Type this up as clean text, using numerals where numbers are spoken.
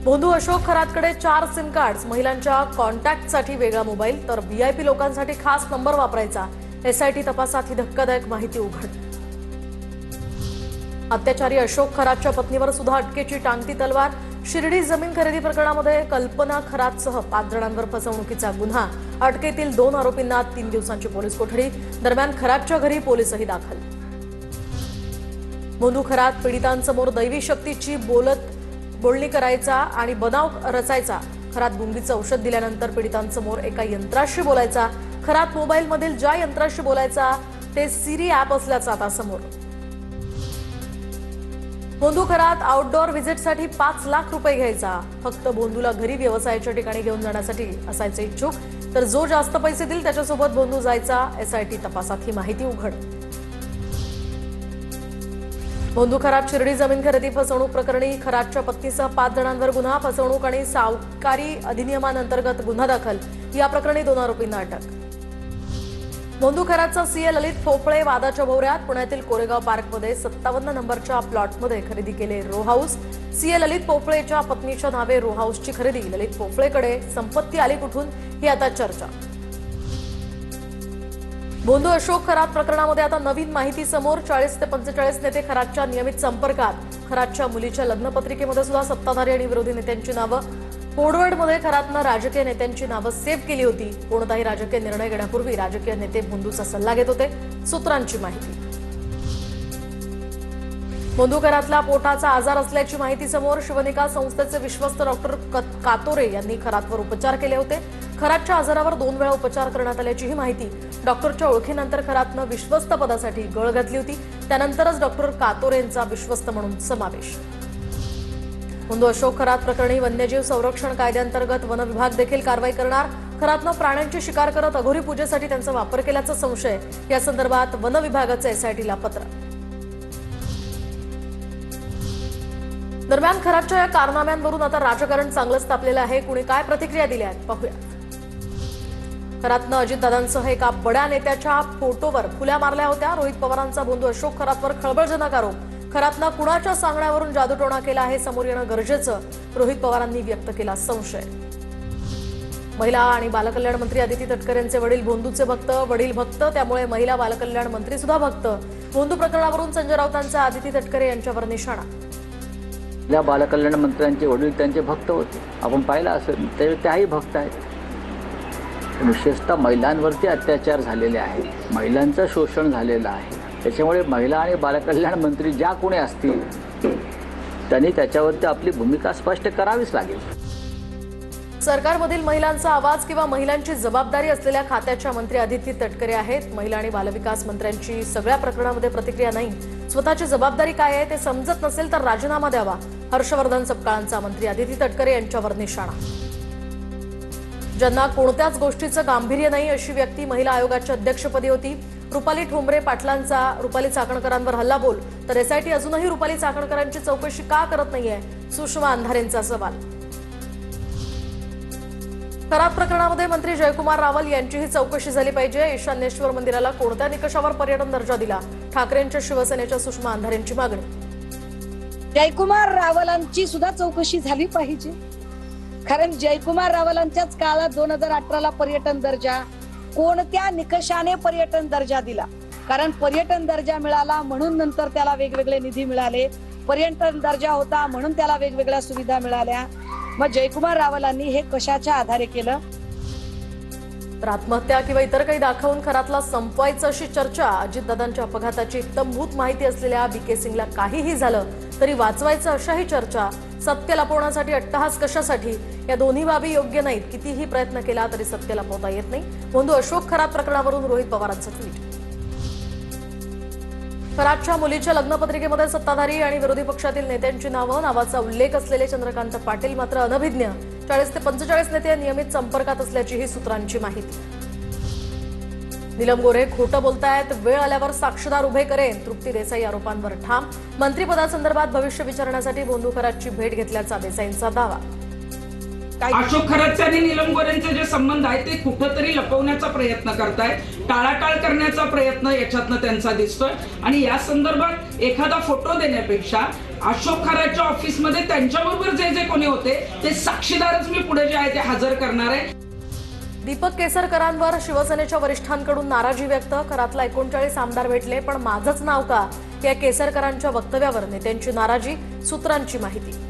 बोंधू Ashok खरातकडे 4 SIM cards, महिलांच्या कॉन्टॅक्टसाठी वेगळा mobile तर व्हीआयपी लोकांसाठी खास नंबर वापरायचा। एसआयटी तपासात ही धक्कादायक माहिती उघड। अत्याचारी अशोक खरातच्या पत्नीवर सुद्धा अटकेची टांगती तलवार। शिर्डी जमीन खरेदी प्रकरणामध्ये कल्पना खरातसह 5 जणांवर फसवणुकीचा गुन्हा। अटकेतील 2 आरोपींना 3 दिवसांची पोलीस कोठडी। दरम्यान खरातच्या घरी पोलीसही दाखल। बोंधू खरात पीडितांसमोर दैवी शक्तीची बोलणी करायचा आणि बनाव रचायचा। खरात गुंगीचं औषध दिल्यानंतर पीडितांसमोर एका यंत्राशी बोलायचा। खरात मोबाईलमधील ज्या यंत्राशी बोलायचा ते सिरी ॲप असल्याचं आता समोर। बोंधू खरात आउटडोअर व्हिजिटसाठी 5 लाख रुपये घ्यायचा। फक्त बोंधूला घरी व्यवसायाच्या ठिकाणी घेऊन जाण्यासाठी असायचे इच्छुक, तर जो जास्त पैसे देईल त्याच्यासोबत बोंधू जायचा। एसआयटी तपासात ही माहिती उघड। बोंधू खरात शिर्डी जमीन खरेदी फसवणूक प्रकरणी खरातच्या पत्नीसह 5 जणांवर गुन्हा। फसवणूक आणि सावकारी अधिनियमांतर्गत गुन्हा दाखल। या प्रकरणी 2 आरोपींना अटक। बोंधू खरातचा सीए ललित पोफळे वादाच्या भोवऱ्यात। पुण्यातील कोरेगाव पार्कमध्ये 57 नंबरच्या प्लॉटमध्ये खरेदी केले रो हाऊस। सीए ललित पोफळेच्या पत्नीच्या नावे रो हाऊसची खरेदी। ललित पोफळेकडे संपत्ती आली कुठून, ही आता चर्चा। बोंधू अशोक खरात प्रकरणामध्ये आता नवीन माहिती समोर। 40 ते 45 नेते खरातच्या नियमित संपर्कात। खरातच्या मुलीच्या लग्नपत्रिकेमध्ये सुद्धा सत्ताधारी आणि विरोधी नेत्यांची नावं। कोडवर्डमध्ये खरातनं राजकीय नेत्यांची नावं सेव्ह केली होती। कोणताही राजकीय निर्णय घेण्यापूर्वी राजकीय नेते बोंधूचा सल्ला घेत होते। सूत्रांची माहिती। बोंधू खरातला पोटाचा आजार असल्याची माहिती समोर। शिवनिका संस्थेचे विश्वस्त डॉक्टर कातोरे यांनी खरातवर उपचार केले होते। खरातच्या आजारावर 2 वेळा उपचार करण्यात आल्याची ही माहिती। डॉक्टरच्या ओळखीनंतर खरातनं विश्वस्त पदासाठी गळ घातली होती। त्यानंतरच डॉक्टर कातोरेंचा विश्वस्त म्हणून समावेश। बोंधू अशोक खरात प्रकरणी वन्यजीव संरक्षण कायद्याअंतर्गत वन विभाग देखील कारवाई करणार। खरातनं प्राण्यांची शिकार करत अघोरी पूजेसाठी त्यांचा वापर केल्याचा संशय। या संदर्भात वन विभागाचं एसआयटीला पत्र। दरम्यान खरातच्या या कारनाम्यांवरून आता राजकारण चांगलंच तापलेलं आहे। कुणी काय प्रतिक्रिया दिल्या आहेत पाहूया। खरातनं अजितदादांसह एका बड्या नेत्याच्या फोटोवर फुल्या मारल्या होत्या। रोहित पवारांचा बोंधू अशोक खरातवर खळबळजनक आरोप। खरातनं कुणाच्या सांगण्यावरून जादूटोणा केला हे समोर येणं गरजेचं। रोहित पवारांनी व्यक्त केला संशय। महिला आणि बालकल्याण मंत्री अदिती तटकरेंचे वडील बोंधूचे भक्त। वडील भक्त त्यामुळे महिला बालकल्याण मंत्री सुद्धा भक्त। बोंधू प्रकरणावरून संजय राऊतांचा अदिती तटकरे यांच्यावर निशाणा। या बालकल्याण मंत्र्यांचे वडील त्यांचे भक्त होते, आपण पाहिलं असेल, त्याही भक्त आहेत। विशेषतः महिलांवरती अत्याचार झालेले आहेत, महिलांचं शोषण झालेलं आहे। त्याच्यामुळे महिला आणि बालकल्याण मंत्री ज्या कोणी असतील त्यांनी त्याच्यावरती आपली भूमिका स्पष्ट करावीच लागेल। सरकारमधील महिलांचा आवाज किंवा महिलांची जबाबदारी असलेल्या खात्याच्या मंत्री अदिती तटकरे आहेत। महिला आणि बालविकास मंत्र्यांची सगळ्या प्रकरणामध्ये प्रतिक्रिया नाही। स्वतःची जबाबदारी काय आहे ते समजत नसेल तर राजीनामा द्यावा। हर्षवर्धन सपकाळांचा मंत्री अदिती तटकरे यांच्यावर निशाणा। ज्यांना कोणत्याच गोष्टीचं गांभीर्य नाही अशी व्यक्ती महिला आयोगाच्या अध्यक्षपदी होती। रुपाली ठोंबरे पाटलांचा रुपाली चाकणकरांवर हल्लाबोल, तर एसआयटी अजूनही रुपाली चाकणकरांची चौकशी का करत नाहीये, सुषमा अंधारेंचा सवाल। खरात प्रकरणामध्ये मंत्री जयकुमार रावल यांचीही चौकशी झाली पाहिजे। ईशान्येश्वर मंदिराला कोणत्या निकषावर पर्यटन दर्जा दिला, ठाकरेंच्या शिवसेनेच्या सुषमा अंधारेंची मागणी। जयकुमार रावलांची सुद्धा चौकशी झाली पाहिजे, कारण जयकुमार रावलांच्याच काळात 2018ला पर्यटन दर्जा, कोणत्या निकषाने पर्यटन दर्जा दिला, कारण पर्यटन दर्जा मिळाला म्हणून नंतर त्याला वेगवेगळे निधी मिळाले, पर्यटन दर्जा होता म्हणून त्याला वेगवेगळ्या सुविधा मिळाल्या। मग जयकुमार रावलांनी हे कशाच्या आधारे केलं? तर आत्महत्या किंवा इतर काही दाखवून खरातला संपवायचं अशी चर्चा। अजितदादांच्या अपघाताची इत्थंभूत माहिती असलेल्या बीके सिंगला काहीही झालं तरी वाचवायचं अशाही चर्चा। सत्य लपवण्यासाठी अट्टहास कशासाठी, या दोन्ही बाबी योग्य नाहीत। कितीही प्रयत्न केला तरी सत्य लपवता येत नाही। बोंधू अशोक खरात प्रकरणावरून रोहित पवारांचं ट्विट। खरातच्या मुलीच्या लग्नपत्रिकेमध्ये सत्ताधारी आणि विरोधी पक्षातील नेत्यांची नावाचा उल्लेख असलेले चंद्रकांत पाटील मात्र अनभिज्ञ। 40 ते 45 नेते नियमित संपर्कात असल्याची ही सूत्रांची माहिती। नीलम गोरे खोटं बोलतायत, वेळ आल्यावर साक्षीदार उभे करेन। तृप्ती देसाई आरोपांवर ठाम। मंत्रिपदासंदर्भात भविष्य विचारण्यासाठी बोंधू खरातची भेट घेतल्याचा देसाईंचा दावा। अशोक खरातचे आणि नीलम गोरेंचे जे संबंध आहेत ते कुठेतरी लपवण्याचा प्रयत्न करतायत, टाळाटाळ करण्याचा प्रयत्न याच्यातनं त्यांचा दिसतोय। आणि या संदर्भात एखादा फोटो देण्यापेक्षा अशोक खरातच्या ऑफिसमध्ये त्यांच्याबरोबर जे जे कोणी होते ते साक्षीदारच मी पुढे जे आहे ते हजर करणार आहे. दीपक केसरकरांवर शिवसेनेच्या वरिष्ठांकडून नाराजी व्यक्त. खरातला 39 आमदार भेटले पण माझंच नाव का, या केसरकरांच्या वक्तव्यावर नेत्यांची नाराजी, सूत्रांची माहिती.